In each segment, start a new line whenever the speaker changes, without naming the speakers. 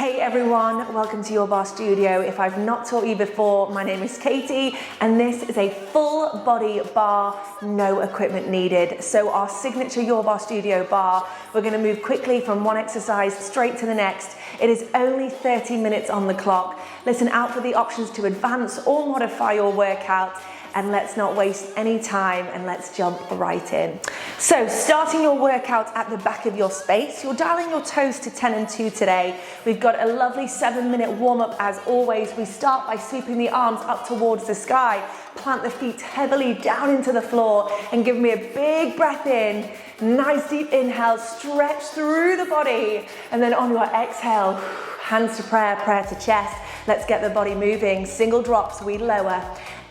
Hey everyone, welcome to Your Barre Studio. If I've not taught you before, my name is Katie and this is a full body barre, no equipment needed. So our signature Your Barre Studio barre, we're going to move quickly from one exercise straight to the next. It is only 30 minutes on the clock. Listen out for the options to advance or modify your workout. And let's not waste any time and let's jump right in. So starting your workout at the back of your space, you're dialing your toes to 10 and 2 today. We've got a lovely 7-minute warm-up as always. We start by sweeping the arms up towards the sky, plant the feet heavily down into the floor and give me a big breath in. Nice deep inhale, stretch through the body. And then on your exhale, hands to prayer, prayer to chest. Let's get the body moving. Single drops, we lower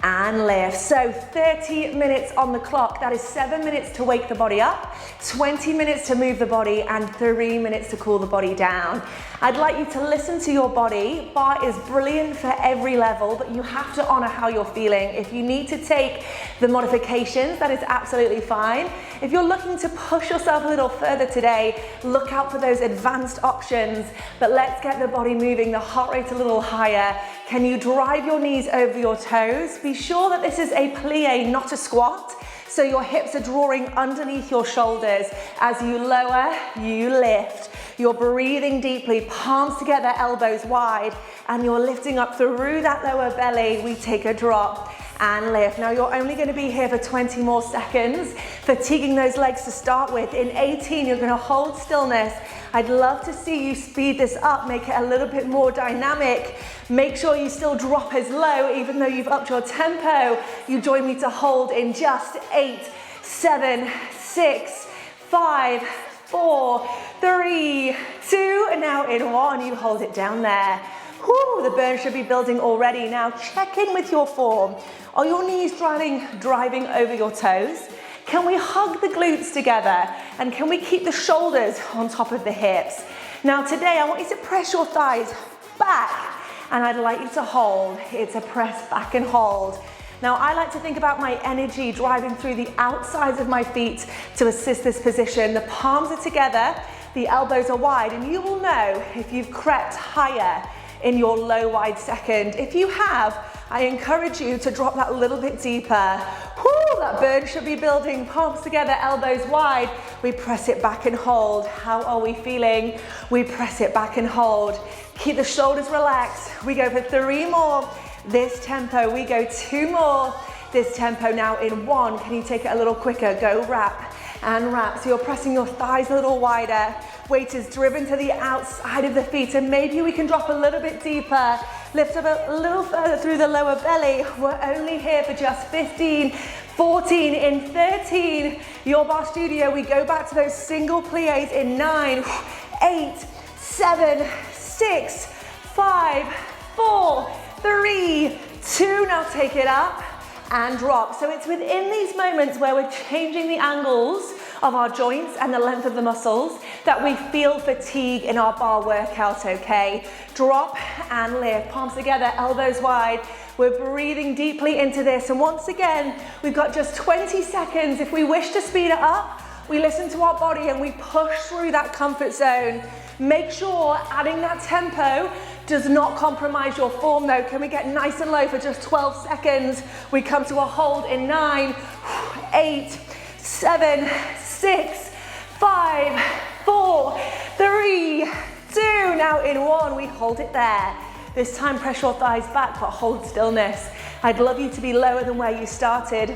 and lift. So 30 minutes on the clock. That is 7 minutes to wake the body up, 20 minutes to move the body, and 3 minutes to cool the body down. I'd like you to listen to your body. Barre is brilliant for every level, but you have to honor how you're feeling. If you need to take the modifications, that is absolutely fine. If you're looking to push yourself a little further today, look out for those advanced options, but let's get the body moving, the heart rate a little higher. Can you drive your knees over your toes? Be sure that this is a plie, not a squat. So your hips are drawing underneath your shoulders. As you lower, you lift. You're breathing deeply, palms together, elbows wide, and you're lifting up through that lower belly. We take a drop and lift. Now you're only going to be here for 20 more seconds, fatiguing those legs to start with. In 18, you're going to hold stillness. I'd love to see you speed this up, make it a little bit more dynamic. Make sure you still drop as low, even though you've upped your tempo. You join me to hold in just 8, 7, 6, 5, 4, 3, 2, and now in 1, you hold it down there. Whew, the burn should be building already. Now check in with your form. Are your knees driving over your toes? Can we hug the glutes together? And can we keep the shoulders on top of the hips? Now today, I want you to press your thighs back, and I'd like you to hold. It's a press back and hold. Now I like to think about my energy driving through the outsides of my feet to assist this position. The palms are together, the elbows are wide, and you will know if you've crept higher in your low wide second. If you have, I encourage you to drop that a little bit deeper. Whoo, that burn should be building. Palms together, elbows wide. We press it back and hold. How are we feeling? We press it back and hold. Keep the shoulders relaxed. We go for 3 more. This tempo, we go 2 more. This tempo now in 1. Can you take it a little quicker? Go wrap and wrap. So you're pressing your thighs a little wider. Weight is driven to the outside of the feet, and maybe we can drop a little bit deeper. Lift up a little further through the lower belly. We're only here for just 15, 14, in 13. Your Barre Studio, we go back to those single plies in 9, 8, 7, 6, 5, 4, 3, 2. Now take it up and drop. So it's within these moments where we're changing the angles of our joints and the length of the muscles that we feel fatigue in our barre workout, okay? Drop and lift, palms together, elbows wide. We're breathing deeply into this. And once again, we've got just 20 seconds. If we wish to speed it up, we listen to our body and we push through that comfort zone. Make sure adding that tempo does not compromise your form though. Can we get nice and low for just 12 seconds? We come to a hold in 9, 8, 7, 6, 5, 4, 3, 2. Now in 1, we hold it there. This time press your thighs back, but hold stillness. I'd love you to be lower than where you started.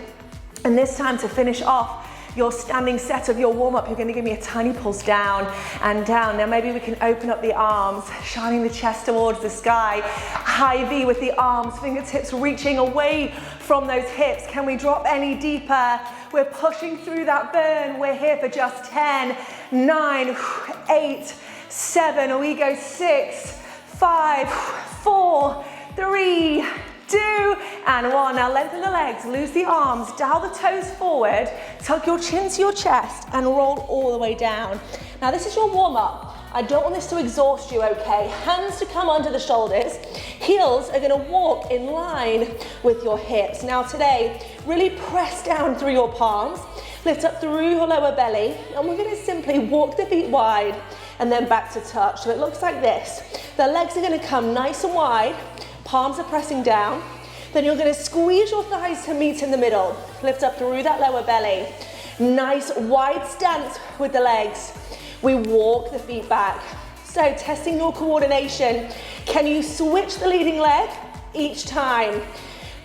And this time to finish off your standing set of your warm-up, you're going to give me a tiny pulse down and down. Now maybe we can open up the arms, shining the chest towards the sky. High V with the arms, fingertips reaching away from those hips. Can we drop any deeper? We're pushing through that burn. We're here for just 10, 9, 8, 7. We go 6, 5, 4, 3, 2, and 1. Now lengthen the legs, loose the arms, dial the toes forward, tuck your chin to your chest and roll all the way down. Now this is your warm-up. I don't want this to exhaust you, okay? Hands to come under the shoulders. Heels are gonna walk in line with your hips. Now today, really press down through your palms, lift up through your lower belly, and we're gonna simply walk the feet wide and then back to touch. So it looks like this. The legs are gonna come nice and wide, palms are pressing down. Then you're gonna squeeze your thighs to meet in the middle. Lift up through that lower belly. Nice wide stance with the legs. We walk the feet back. So testing your coordination. Can you switch the leading leg each time?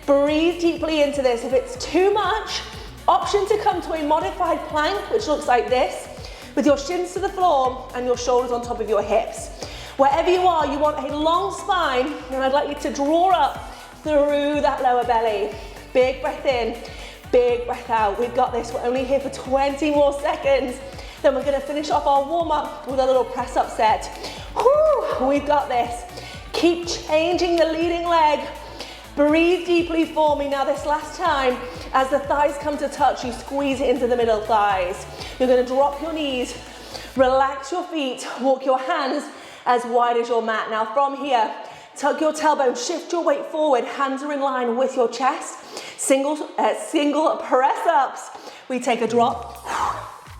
Breathe deeply into this. If it's too much, option to come to a modified plank, which looks like this, with your shins to the floor and your shoulders on top of your hips. Wherever you are, you want a long spine, and I'd like you to draw up through that lower belly. Big breath in, big breath out. We've got this. We're only here for 20 more seconds. Then we're gonna finish off our warm-up with a little press-up set. Whew, we've got this. Keep changing the leading leg. Breathe deeply for me. Now this last time, as the thighs come to touch, you squeeze it into the middle thighs. You're gonna drop your knees, relax your feet, walk your hands as wide as your mat. Now from here, tuck your tailbone, shift your weight forward, hands are in line with your chest. Single press ups. We take a drop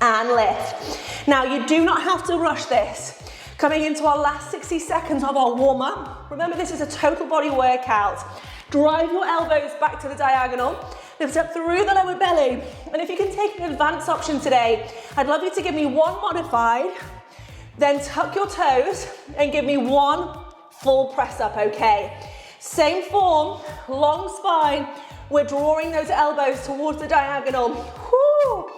and lift. Now you do not have to rush this. Coming into our last 60 seconds of our warm up. Remember, this is a total body workout. Drive your elbows back to the diagonal. Lift up through the lower belly. And if you can take an advanced option today, I'd love you to give me one modified, then tuck your toes and give me one full press up, okay? Same form, long spine. We're drawing those elbows towards the diagonal. Whew.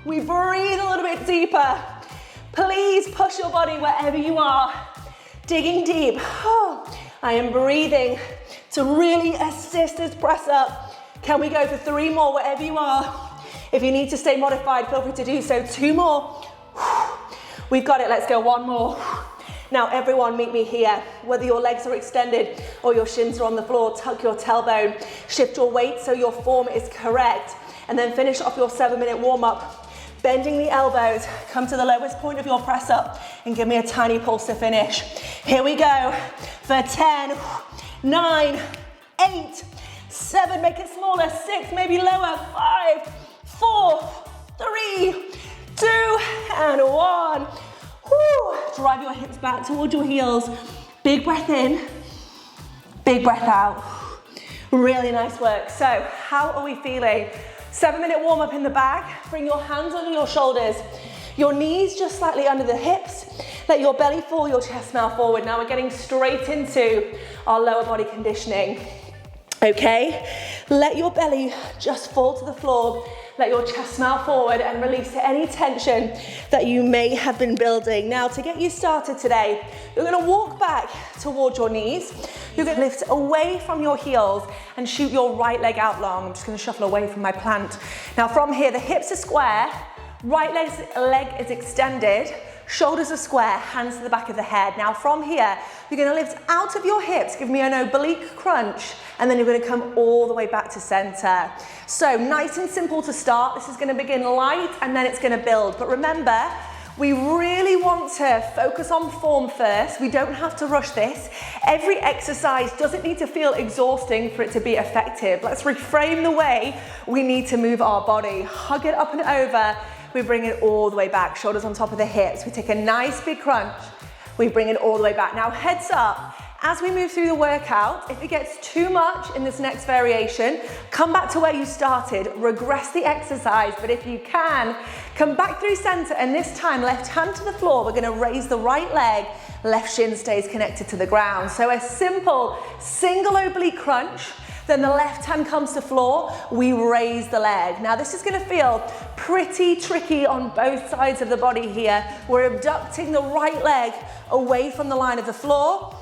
We breathe a little bit deeper. Please push your body wherever you are. Digging deep. I am breathing to really assist this press up. Can we go for 3 more wherever you are? If you need to stay modified, feel free to do so. 2 more. We've got it. Let's go 1 more. Now everyone meet me here. Whether your legs are extended or your shins are on the floor, tuck your tailbone, shift your weight so your form is correct, and then finish off your 7-minute warm-up. Bending the elbows, come to the lowest point of your press up and give me a tiny pulse to finish. Here we go for 10, 9, 8, 7, make it smaller, 6, maybe lower, 5, 4, 3, 2, and 1. Woo. Drive your hips back towards your heels. Big breath in, big breath out. Really nice work. So how are we feeling? 7-minute warm up in the back. Bring your hands under your shoulders. Your knees just slightly under the hips. Let your belly fall, your chest now forward. Now we're getting straight into our lower body conditioning. Okay? Let your belly just fall to the floor. Let your chest smile forward and release any tension that you may have been building. Now, to get you started today, you're gonna walk back towards your knees. You're gonna lift away from your heels and shoot your right leg out long. I'm just gonna shuffle away from my plant. Now, from here, the hips are square, right leg is extended, shoulders are square, hands to the back of the head. Now from here, you're gonna lift out of your hips, give me an oblique crunch, and then you're gonna come all the way back to center. So nice and simple to start. This is gonna begin light and then it's gonna build. But remember, we really want to focus on form first. We don't have to rush this. Every exercise doesn't need to feel exhausting for it to be effective. Let's reframe the way we need to move our body. Hug it up and over. We bring it all the way back, shoulders on top of the hips. We take a nice big crunch. We bring it all the way back. Now heads up, as we move through the workout, if it gets too much in this next variation, come back to where you started, regress the exercise, but if you can, come back through center, and this time, left hand to the floor, we're gonna raise the right leg, left shin stays connected to the ground. So a simple single oblique crunch, then the left hand comes to floor, we raise the leg. Now this is gonna feel pretty tricky on both sides of the body here. We're abducting the right leg away from the line of the floor,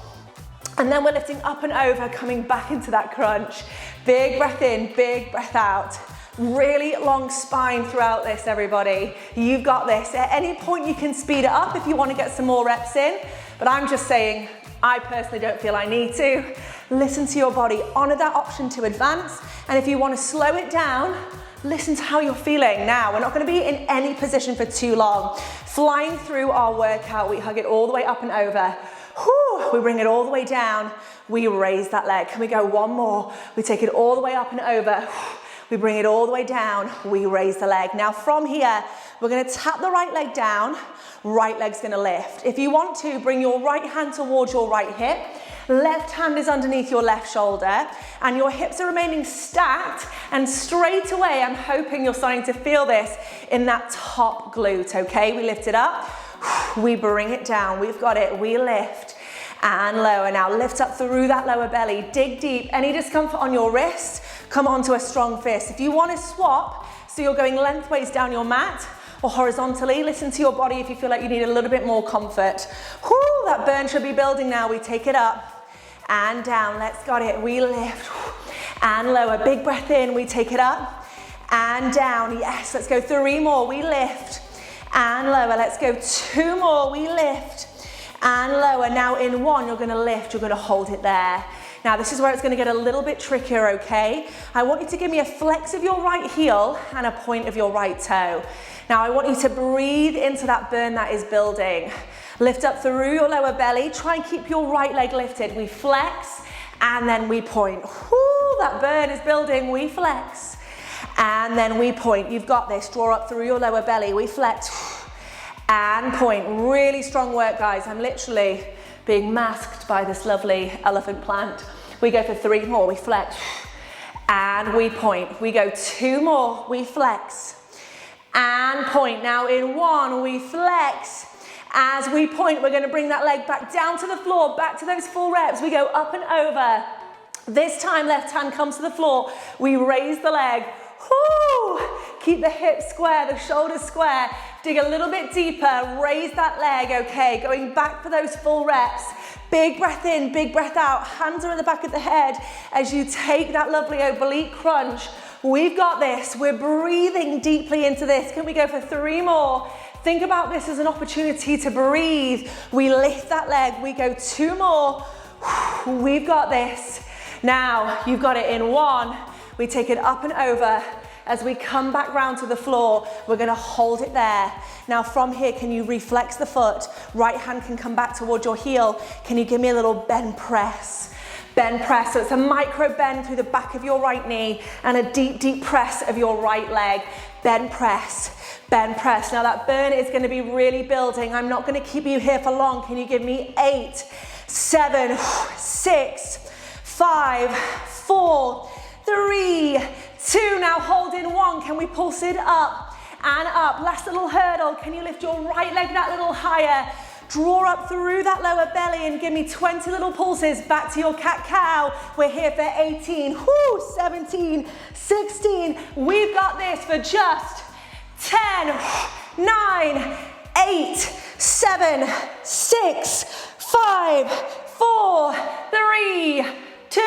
and then we're lifting up and over, coming back into that crunch. Big breath in, big breath out. Really long spine throughout this, everybody. You've got this. At any point you can speed it up if you want to get some more reps in, but I'm just saying, I personally don't feel I need to. Listen to your body, honor that option to advance, and if you want to slow it down, listen to how you're feeling. Now, we're not going to be in any position for too long. Flying through our workout, we hug it all the way up and over. Whew, we bring it all the way down, we raise that leg. Can we go 1 more? We take it all the way up and over. We bring it all the way down, we raise the leg. Now from here, we're gonna tap the right leg down, right leg's gonna lift. If you want to, bring your right hand towards your right hip, left hand is underneath your left shoulder, and your hips are remaining stacked, and straight away, I'm hoping you're starting to feel this in that top glute, okay? We lift it up, we bring it down, we've got it, we lift, and lower. Now lift up through that lower belly, dig deep. Any discomfort on your wrist, come onto a strong fist. If you want to swap, so you're going lengthways down your mat or horizontally, listen to your body if you feel like you need a little bit more comfort. Whoo, that burn should be building now. We take it up and down. Let's got it. We lift and lower. Big breath in. We take it up and down. Yes, let's go 3 more. We lift and lower. Let's go 2 more. We lift and lower. Now in 1, you're gonna lift, you're gonna hold it there. Now this is where it's gonna get a little bit trickier, okay? I want you to give me a flex of your right heel and a point of your right toe. Now I want you to breathe into that burn that is building. Lift up through your lower belly, try and keep your right leg lifted. We flex and then we point. Whoo, that burn is building, we flex. And then we point, you've got this, draw up through your lower belly, we flex. And point. Really strong work, guys. I'm literally being masked by this lovely elephant plant. We go for 3 more, we flex. And we point. We go 2 more, we flex. And point. Now in 1, we flex. As we point, we're gonna bring that leg back down to the floor, back to those full reps. We go up and over. This time, left hand comes to the floor. We raise the leg. Whoo! Keep the hips square, the shoulders square. Dig a little bit deeper, raise that leg, okay? Going back for those full reps. Big breath in, big breath out. Hands are in the back of the head as you take that lovely oblique crunch. We've got this. We're breathing deeply into this. Can we go for 3 more? Think about this as an opportunity to breathe. We lift that leg. We go 2 more. We've got this. Now, you've got it in 1. We take it up and over. As we come back round to the floor, we're gonna hold it there. Now from here, can you reflex the foot? Right hand can come back towards your heel. Can you give me a little bend press? Bend press, so it's a micro bend through the back of your right knee and a deep, deep press of your right leg. Bend press, bend press. Now that burn is gonna be really building. I'm not gonna keep you here for long. Can you give me 8, 7, 6, 5, 4, 3, 2, now hold in 1. Can we pulse it up and up? Last little hurdle. Can you lift your right leg that little higher? Draw up through that lower belly and give me 20 little pulses back to your cat-cow. We're here for 18, 17, 16. We've got this for just 10, 9, 8, 7, 6, 5, 4, 3, 2,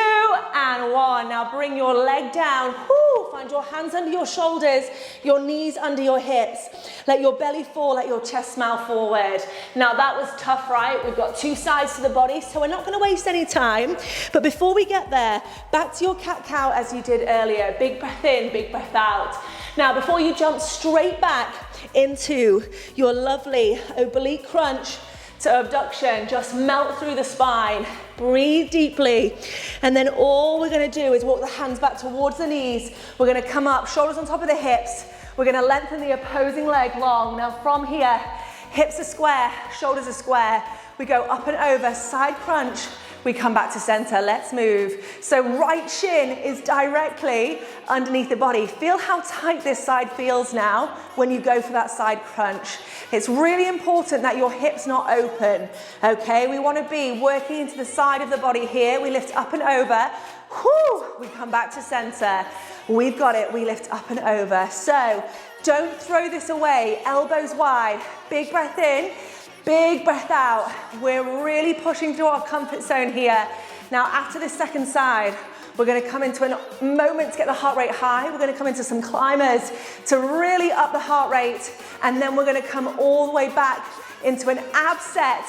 and 1. Now bring your leg down. Woo. Find your hands under your shoulders, your knees under your hips. Let your belly fall, let your chest smile forward. Now that was tough, right? We've got 2 sides to the body, so we're not going to waste any time. But before we get there, back to your cat-cow as you did earlier. Big breath in, big breath out. Now before you jump straight back into your lovely oblique crunch to abduction, just melt through the spine, breathe deeply, and then all we're gonna do is walk the hands back towards the knees. We're gonna come up, shoulders on top of the hips. We're gonna lengthen the opposing leg long. Now from here, hips are square, shoulders are square. We go up and over, side crunch. We come back to center, let's move. So right shin is directly underneath the body. Feel how tight this side feels now when you go for that side crunch. It's really important that your hip's not open, okay? We wanna be working into the side of the body here. We lift up and over. Whew, we come back to center. We've got it, we lift up and over. So don't throw this away, elbows wide. Big breath in. Big breath out. We're really pushing through our comfort zone here. Now after this second side, we're gonna come into a moment to get the heart rate high. We're gonna come into some climbers to really up the heart rate. And then we're gonna come all the way back into an ab set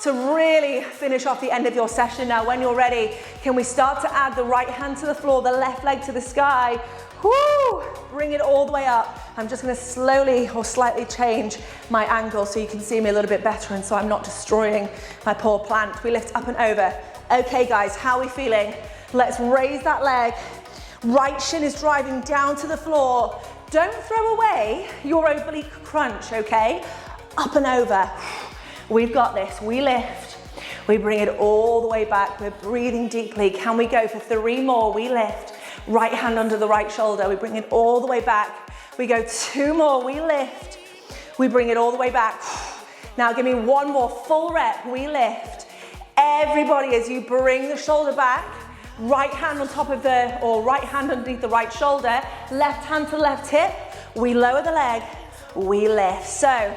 to really finish off the end of your session. Now when you're ready, can we start to add the right hand to the floor, the left leg to the sky? Woo! Bring it all the way up. I'm just gonna slowly or slightly change my angle so you can see me a little bit better and so I'm not destroying my poor plant. We lift up and over. Okay guys, how are we feeling? Let's raise that leg. Right shin is driving down to the floor. Don't throw away your oblique crunch, okay? Up and over. We've got this. We lift. We bring it all the way back. We're breathing deeply. Can we go for 3 more? We lift. Right hand under the right shoulder. We bring it all the way back. We go 2 more. We lift. We bring it all the way back. Now give me 1 more full rep. We lift. Everybody, as you bring the shoulder back, right hand on top of the, or right hand underneath the right shoulder, left hand to left hip, we lower the leg, we lift. So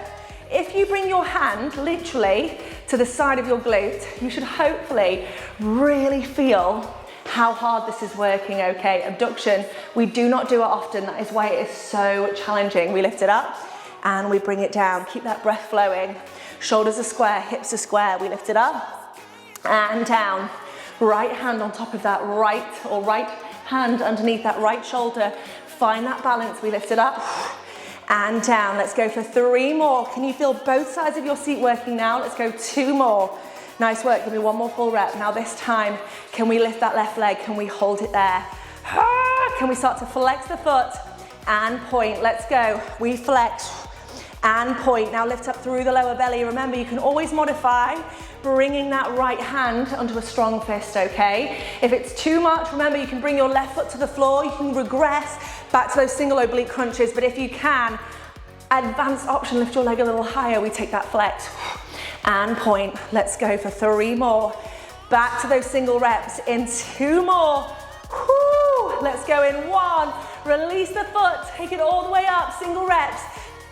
if you bring your hand literally to the side of your glute, you should hopefully really feel how hard this is working, okay? Abduction, we do not do it often. That is why it is so challenging. We lift it up and we bring it down. Keep that breath flowing. Shoulders are square, hips are square. We lift it up and down. Right hand on top of that right hand underneath that right shoulder. Find that balance. We lift it up and down. Let's go for 3 more. Can you feel both sides of your seat working now? Let's go 2 more. Nice work. Give me 1 more full rep. Now this time, can we lift that left leg? Can we hold it there? Can we start to flex the foot and point? Let's go. We flex and point. Now lift up through the lower belly. Remember, you can always modify bringing that right hand onto a strong fist, okay? If it's too much, remember, you can bring your left foot to the floor. You can regress back to those single oblique crunches. But if you can, advanced option, lift your leg a little higher. We take that flex and point. Let's go for 3 more. Back to those single reps in 2 more. Whoo. Let's go in 1. Release the foot. Take it all the way up. Single reps.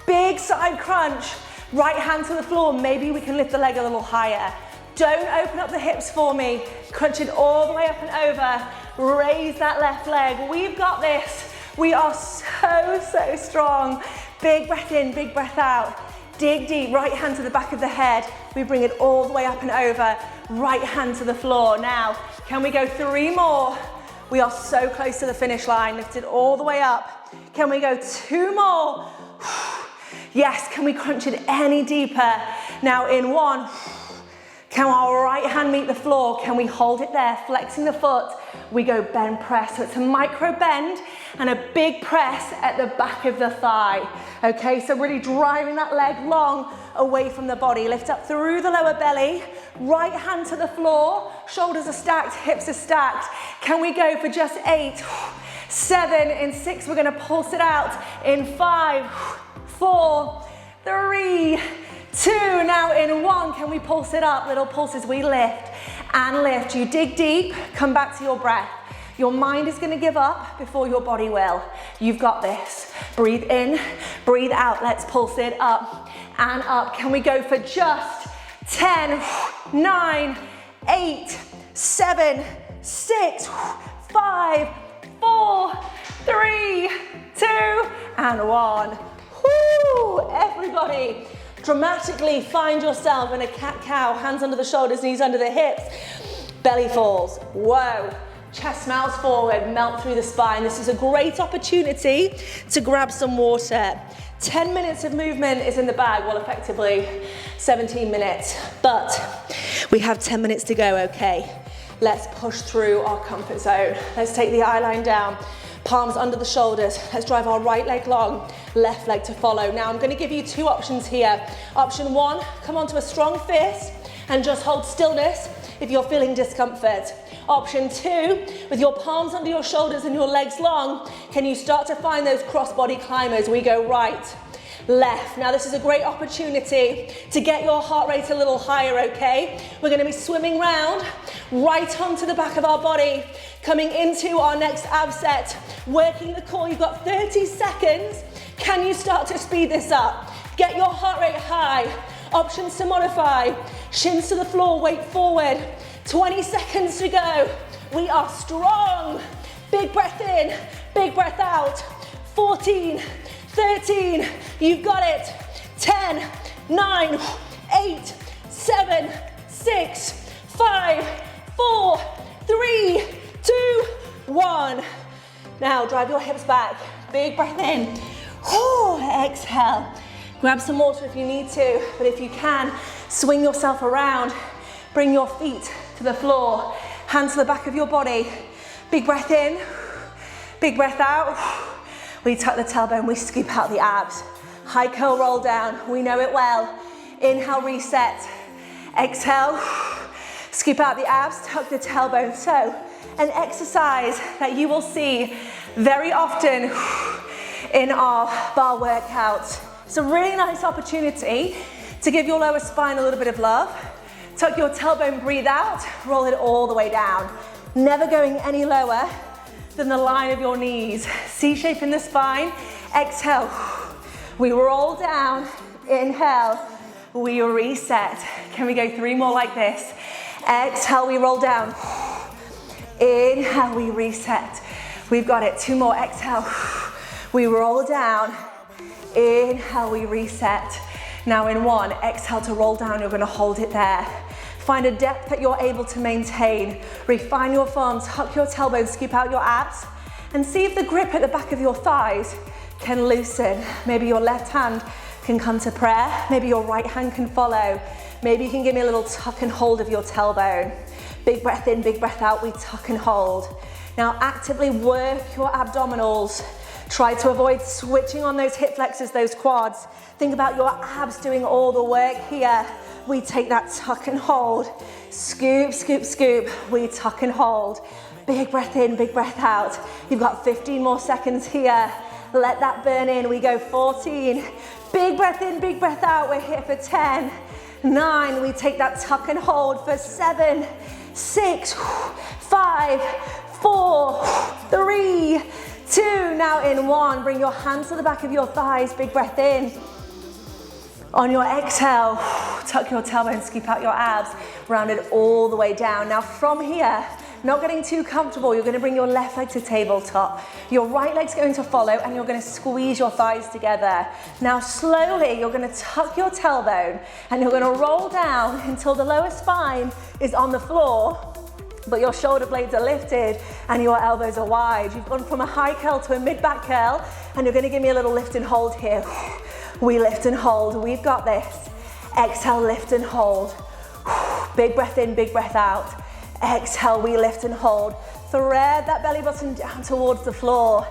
Big side crunch. Right hand to the floor. Maybe we can lift the leg a little higher. Don't open up the hips for me. Crunch it all the way up and over. Raise that left leg. We've got this. We are so, so strong. Big breath in, big breath out. Dig deep. Right hand to the back of the head. We bring it all the way up and over. Right hand to the floor. Now, can we go 3 more? We are so close to the finish line. Lift it all the way up. Can we go 2 more? Yes, can we crunch it any deeper? Now in 1, can our right hand meet the floor? Can we hold it there, flexing the foot? We go bend press. So it's a micro bend and a big press at the back of the thigh. Okay, so really driving that leg long away from the body. Lift up through the lower belly, right hand to the floor, shoulders are stacked, hips are stacked. Can we go for just 8, 7, in 6, we're gonna pulse it out. In 5, 4, 3, 2, now in 1, can we pulse it up? Little pulses, we lift and lift. You dig deep, come back to your breath. Your mind is gonna give up before your body will. You've got this. Breathe in, breathe out. Let's pulse it up and up. Can we go for just 10, 9, 8, 7, 6, 5, 4, 3, 2, and 1. Woo! Everybody, dramatically find yourself in a cat-cow, hands under the shoulders, knees under the hips, belly falls. Whoa. Chest melts forward, melt through the spine. This is a great opportunity to grab some water. 10 minutes of movement is in the bag, well, effectively 17 minutes, but we have 10 minutes to go, okay? Let's push through our comfort zone. Let's take the eye line down. Palms under the shoulders. Let's drive our right leg long, left leg to follow. Now I'm going to give you 2 options here. Option 1, come onto a strong fist and just hold stillness if you're feeling discomfort. Option 2, with your palms under your shoulders and your legs long, can you start to find those cross-body climbers? We go right, left. Now this is a great opportunity to get your heart rate a little higher, okay? We're going to be swimming round right onto the back of our body, coming into our next ab set, working the core. You've got 30 seconds. Can you start to speed this up? Get your heart rate high. Options to modify. Shins to the floor, weight forward. 20 seconds to go. We are strong. Big breath in, big breath out. 14, 13, you've got it. 10, 9, 8, 7, 6, 5, 4, 3, 2, 1. Now drive your hips back. Big breath in. Exhale. Grab some water if you need to, but if you can, swing yourself around. Bring your feet to the floor, hands to the back of your body. Big breath in, Big breath out. We tuck the tailbone, we scoop out the abs. High curl roll down, we know it well. Inhale, reset. Exhale, scoop out the abs, tuck the tailbone. So, an exercise that you will see very often in our bar workouts. It's a really nice opportunity to give your lower spine a little bit of love. Tuck your tailbone, breathe out, roll it all the way down. Never going any lower than the line of your knees. C shape in the spine. Exhale, we roll down. Inhale, we reset. Can we go 3 more like this? Exhale, we roll down. Inhale, we reset. We've got it. 2 more. Exhale, we roll down. Inhale, we reset. Now in 1, exhale to roll down. You're going to hold it there. Find a depth that you're able to maintain. Refine your form, tuck your tailbone, scoop out your abs, and see if the grip at the back of your thighs can loosen. Maybe your left hand can come to prayer. Maybe your right hand can follow. Maybe you can give me a little tuck and hold of your tailbone. Big breath in, big breath out, we tuck and hold. Now actively work your abdominals. Try to avoid switching on those hip flexors, those quads. Think about your abs doing all the work here. We take that tuck and hold. Scoop, scoop, scoop. We tuck and hold. Big breath in, big breath out. You've got 15 more seconds here. Let that burn in. We go 14. Big breath in, big breath out. We're here for 10, 9. We take that tuck and hold for 7, 6, 5, 4, 3, 2. Now in 1, bring your hands to the back of your thighs. Big breath in. On your exhale, tuck your tailbone, scoop out your abs, round it all the way down. Now from here, not getting too comfortable, you're going to bring your left leg to tabletop. Your right leg's going to follow and you're going to squeeze your thighs together. Now slowly, you're going to tuck your tailbone and you're going to roll down until the lower spine is on the floor, but your shoulder blades are lifted and your elbows are wide. You've gone from a high curl to a mid-back curl and you're going to give me a little lift and hold here. We lift and hold, we've got this. Exhale, lift and hold. Big breath in, big breath out. Exhale, we lift and hold. Thread that belly button down towards the floor.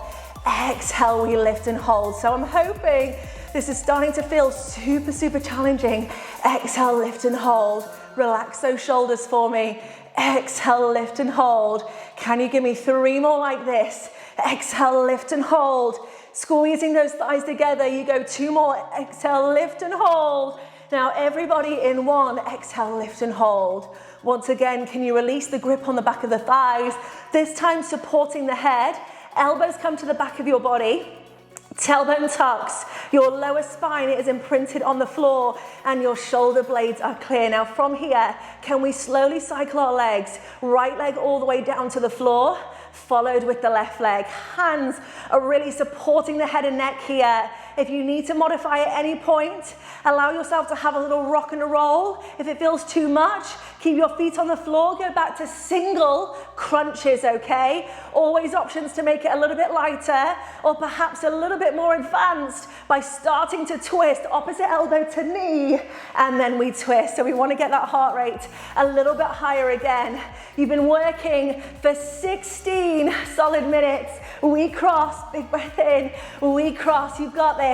Exhale, we lift and hold. So I'm hoping this is starting to feel super, super challenging. Exhale, lift and hold. Relax those shoulders for me. Exhale, lift and hold. Can you give me 3 more like this? Exhale, lift and hold. Squeezing those thighs together. You go 2 more. Exhale, lift and hold. Now everybody in 1. Exhale, lift and hold. Once again, can you release the grip on the back of the thighs? This time supporting the head. Elbows come to the back of your body. Tailbone tucks. Your lower spine is imprinted on the floor and your shoulder blades are clear. Now from here, can we slowly cycle our legs? Right leg all the way down to the floor, followed with the left leg. Hands are really supporting the head and neck here. If you need to modify at any point, allow yourself to have a little rock and a roll. If it feels too much, keep your feet on the floor, go back to single crunches, okay? Always options to make it a little bit lighter or perhaps a little bit more advanced by starting to twist opposite elbow to knee and then we twist. So we want to get that heart rate a little bit higher again. You've been working for 16 solid minutes. We cross, big breath in, we cross, you've got this.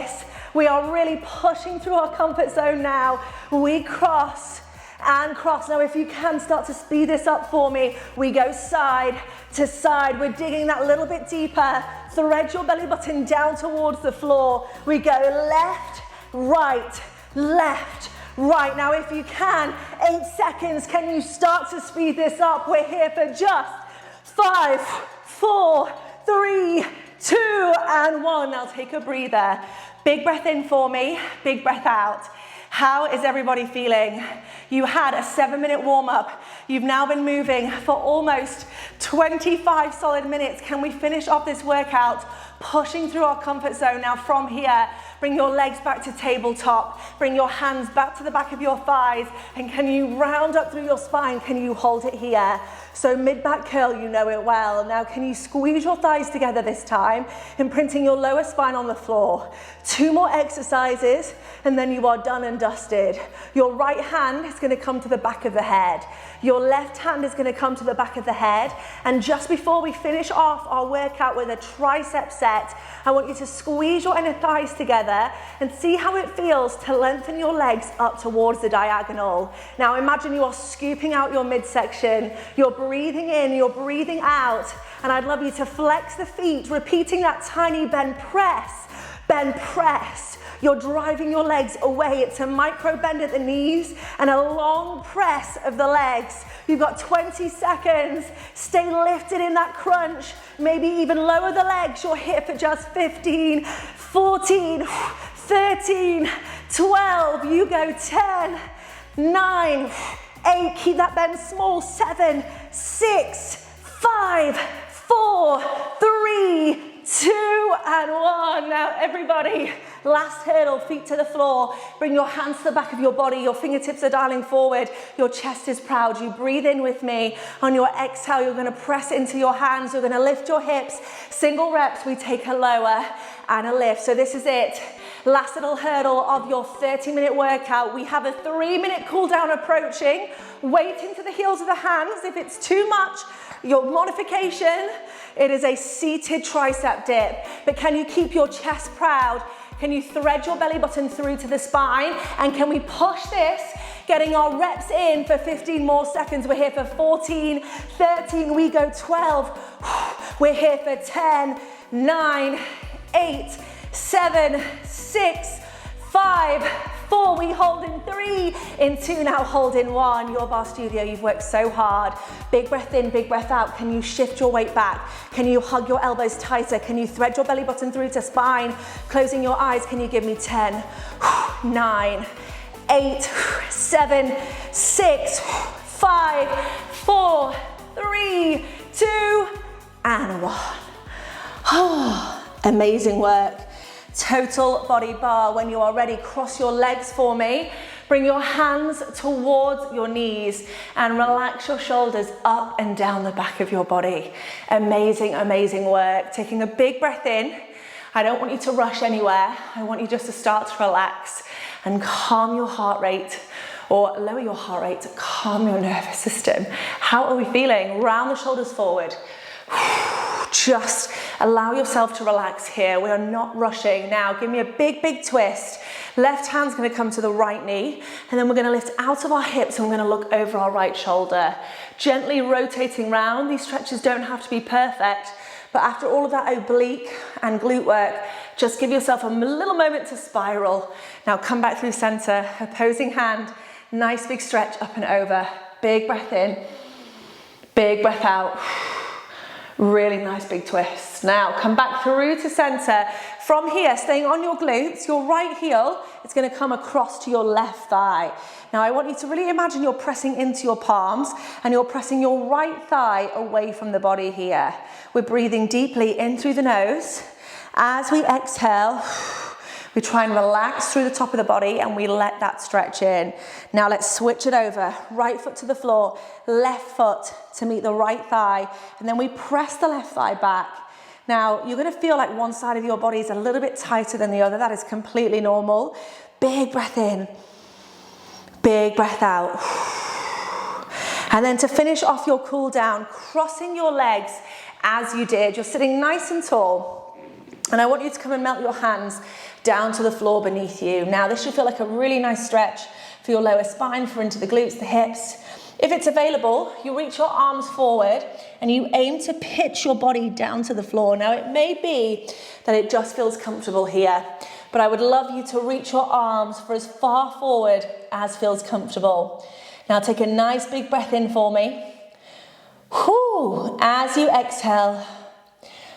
We are really pushing through our comfort zone now. We cross and cross. Now if you can start to speed this up for me, we go side to side. We're digging that little bit deeper. Thread your belly button down towards the floor. We go left, right, left, right. Now if you can, 8 seconds, can you start to speed this up? We're here for just 5, 4, 3, 2, and 1. Now take a breather. Big breath in for me, big breath out. How is everybody feeling? You had a 7-minute warm-up. You've now been moving for almost 25 solid minutes. Can we finish off this workout pushing through our comfort zone? Now from here, bring your legs back to tabletop. Bring your hands back to the back of your thighs. And can you round up through your spine? Can you hold it here? So mid-back curl, you know it well. Now can you squeeze your thighs together this time, imprinting your lower spine on the floor. 2 more exercises and then you are done and dusted. Your right hand is going to come to the back of the head. Your left hand is going to come to the back of the head. And just before we finish off our workout with a tricep set, I want you to squeeze your inner thighs together and see how it feels to lengthen your legs up towards the diagonal. Now imagine you are scooping out your midsection. You're breathing in, you're breathing out. And I'd love you to flex the feet, repeating that tiny bend press. Bend press. You're driving your legs away. It's a micro bend at the knees and a long press of the legs. You've got 20 seconds. Stay lifted in that crunch. Maybe even lower the legs. You're here for just 15, 14, 13, 12. You go 10, 9, 8. Keep that bend small. 7, 6, 5, 4, 3, 2, and 1. Now everybody, last hurdle, feet to the floor. Bring your hands to the back of your body. Your fingertips are dialing forward. Your chest is proud. You breathe in with me. On your exhale, you're going to press into your hands. You're going to lift your hips. Single reps, we take a lower and a lift. So this is it. Last little hurdle of your 30-minute workout. We have a 3-minute cool down approaching. Weight into the heels of the hands. If it's too much, your modification, it is a seated tricep dip. But can you keep your chest proud? Can you thread your belly button through to the spine? And can we push this, getting our reps in for 15 more seconds? We're here for 14, 13, we go 12. We're here for 10, 9, 8, 7, 6, 5, 4, we hold in 3, in 2, now hold in 1. Your Barre Studio, you've worked so hard. Big breath in, big breath out. Can you shift your weight back? Can you hug your elbows tighter? Can you thread your belly button through to spine? Closing your eyes, can you give me 10, 9, 8, 7, 6, 5, 4, 3, 2, and 1. Oh, amazing work. Total body bar. When you are ready, cross your legs for me. Bring your hands towards your knees and relax your shoulders up and down the back of your body. Amazing, amazing work. Taking a big breath in. I don't want you to rush anywhere. I want you just to start to relax and calm your heart rate, or lower your heart rate to calm your nervous system. How are we feeling? Round the shoulders forward. Just allow yourself to relax here. We are not rushing. Now, give me a big, big twist. Left hand's going to come to the right knee, and then we're going to lift out of our hips and we're going to look over our right shoulder. Gently rotating round. These stretches don't have to be perfect, but after all of that oblique and glute work, just give yourself a little moment to spiral. Now, come back through center, opposing hand. Nice big stretch up and over. Big breath in, big breath out. Really nice big twist. Now come back through to center. From here, staying on your glutes, your right heel is going to come across to your left thigh. Now I want you to really imagine you're pressing into your palms and you're pressing your right thigh away from the body here. We're breathing deeply in through the nose. As we exhale, we try and relax through the top of the body and we let that stretch in. Now let's switch it over. Right foot to the floor, left foot to meet the right thigh, and then we press the left thigh back. Now you're gonna feel like one side of your body is a little bit tighter than the other. That is completely normal. Big breath in, big breath out. And then to finish off your cool down, crossing your legs as you did. You're sitting nice and tall. And I want you to come and melt your hands down to the floor beneath you. Now this should feel like a really nice stretch for your lower spine, for into the glutes, the hips. If it's available, you reach your arms forward and you aim to pitch your body down to the floor. Now it may be that it just feels comfortable here, but I would love you to reach your arms for as far forward as feels comfortable. Now take a nice big breath in for me. Whew. As you exhale,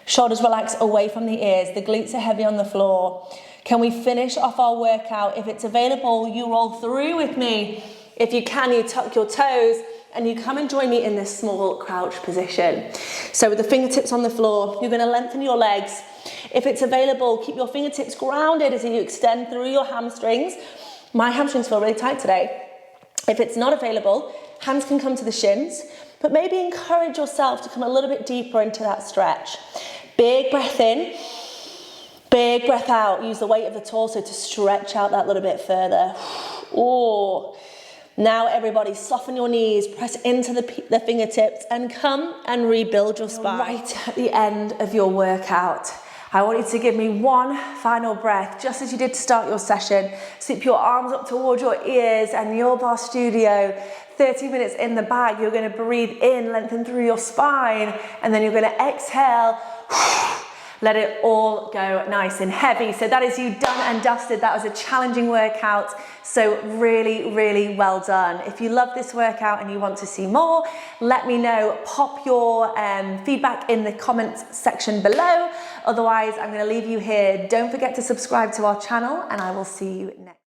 shoulders relax away from the ears. The glutes are heavy on the floor. Can we finish off our workout? If it's available, you roll through with me. If you can, you tuck your toes and you come and join me in this small crouch position. So with the fingertips on the floor, you're gonna lengthen your legs. If it's available, keep your fingertips grounded as you extend through your hamstrings. My hamstrings feel really tight today. If it's not available, hands can come to the shins.
but maybe encourage yourself to come a little bit deeper into that stretch. Big breath in, big breath out. Use the weight of the torso to stretch out that little bit further. Oh. Now everybody soften your knees, press into the fingertips and come and rebuild your spine.
Right at the end of your workout, I want you to give me one final breath, just as you did to start your session. Sweep your arms up towards your ears, and Your Barre Studio, 30 minutes in the bag. You're going to breathe in, lengthen through your spine, and then you're going to exhale. Let it all go nice and heavy. So that is you done and dusted. That was a challenging workout. So really, really well done. If you love this workout and you want to see more, let me know. Pop your feedback in the comments section below. Otherwise, I'm going to leave you here. Don't forget to subscribe to our channel, and I will see you next.